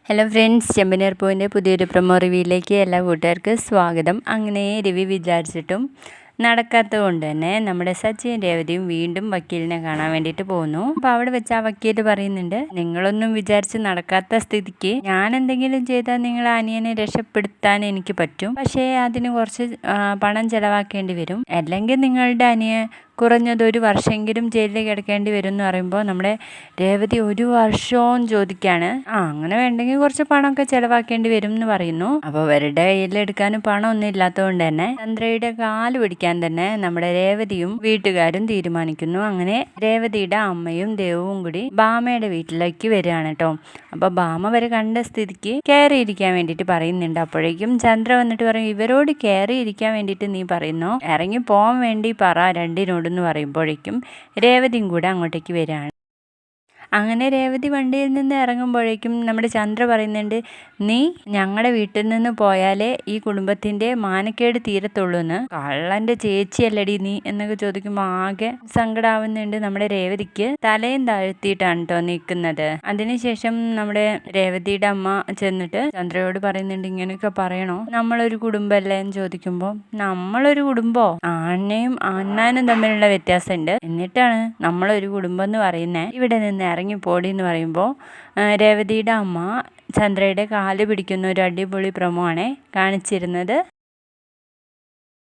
Hello friends, ചെമ്പനീർ പൂവിൻ്റെ പുതിയൊരു promo റിവ്യൂയിലേക്ക് എല്ലാ കൂട്ടുകാർക്കും സ്വാഗതം. അങ്ങനെ രവി വിചാരിച്ചിട്ടും നടക്കാത്തത് കൊണ്ട് തന്നെ നമ്മുടെ സച്ചിൻ രേവതിയും വീണ്ടും വക്കീലിനെ കാണാൻ വേണ്ടിയിട്ട് പോകുന്നു. അപ്പോൾ അവിടെ വെച്ച് ആ വക്കീൽ പറയുന്നുണ്ട്, നിങ്ങളൊന്നും വിചാരിച്ച് നടക്കാത്ത സ്ഥിതിക്ക് ഞാൻ എന്തെങ്കിലും ചെയ്താൽ നിങ്ങൾ അനിയനെ രക്ഷപ്പെടുത്താൻ എനിക്ക് പറ്റും. പക്ഷേ അതിന് കുറച്ച് പണം ചിലവാക്കേണ്ടി വരും. അല്ലെങ്കിൽ നിങ്ങളുടെ അനിയൻ കുറഞ്ഞത് 1 വർഷമെങ്കിലും ജയിലിൽ കിടക്കേണ്ടി വരും എന്ന് പറയുമ്പോൾ നമ്മുടെ രേവതി 1 വർഷവും ചോദിക്കുകയാണ്. അങ്ങനെ വേണ്ടെങ്കിൽ കുറച്ച് പണമൊക്കെ ചിലവാക്കേണ്ടി വരും എന്ന് പറയുന്നു. അപ്പോൾ അവരുടെ കയ്യിലെടുക്കാനും പണമൊന്നും ഇല്ലാത്തതുകൊണ്ട് തന്നെ ചന്ദ്രയുടെ കാല് പിടിക്കാൻ തന്നെ നമ്മുടെ രേവതിയും വീട്ടുകാരും തീരുമാനിക്കുന്നു. അങ്ങനെ രേവതിയുടെ അമ്മയും ദേവും കൂടി ഭാമയുടെ വീട്ടിലേക്ക് വരികയാണ് കേട്ടോ. അപ്പോൾ ഭാമ വരെ കണ്ട സ്ഥിതിക്ക് കയറിയിരിക്കാൻ വേണ്ടിയിട്ട് പറയുന്നുണ്ട്. അപ്പോഴേക്കും ചന്ദ്ര വന്നിട്ട് പറയും, ഇവരോട് കയറിയിരിക്കാൻ വേണ്ടിയിട്ട് നീ പറയുന്നു, ഇറങ്ങി പോകാൻ വേണ്ടി പറ രണ്ടിനോടെന്ന് പറയുമ്പോഴേക്കും രേവതിയും കൂടെ അങ്ങോട്ടേക്ക് വരികയാണ്. അങ്ങനെ രേവതി വണ്ടിയിൽ നിന്ന് ഇറങ്ങുമ്പോഴേക്കും നമ്മുടെ ചന്ദ്ര പറയുന്നുണ്ട്, നീ ഞങ്ങളുടെ വീട്ടിൽ നിന്ന് പോയാലേ ഈ കുടുംബത്തിൻ്റെ മാനക്കേട് തീരത്തുള്ളൂ എന്ന്. കള്ളൻ്റെ ചേച്ചിയല്ലടി നീ എന്നൊക്കെ ചോദിക്കുമ്പോൾ ആകെ സങ്കടാവുന്നുണ്ട് നമ്മുടെ രേവതിക്ക്. തലയും താഴ്ത്തിയിട്ടാണ് കേട്ടോ നിൽക്കുന്നത്. അതിനുശേഷം നമ്മുടെ രേവതിയുടെ അമ്മ ചെന്നിട്ട് ചന്ദ്രയോട് പറയുന്നുണ്ട്, ഇങ്ങനെയൊക്കെ പറയണോ, നമ്മളൊരു കുടുംബമല്ലേ എന്ന് ചോദിക്കുമ്പോൾ, നമ്മളൊരു കുടുംബമോ, അണ്ണനും തമ്മിലുള്ള വ്യത്യാസമുണ്ട്, എന്നിട്ടാണ് നമ്മളൊരു കുടുംബം എന്ന് പറയുന്നത്, ഇവിടെ നിന്ന് ഇറങ്ങി പോടി എന്ന് പറയുമ്പോൾ രേവതിയുടെ അമ്മ ചന്ദ്രയുടെ കാല് പിടിക്കുന്ന ഒരു അടിപൊളി പ്രൊമോ ആണ് കാണിച്ചിരുന്നത്.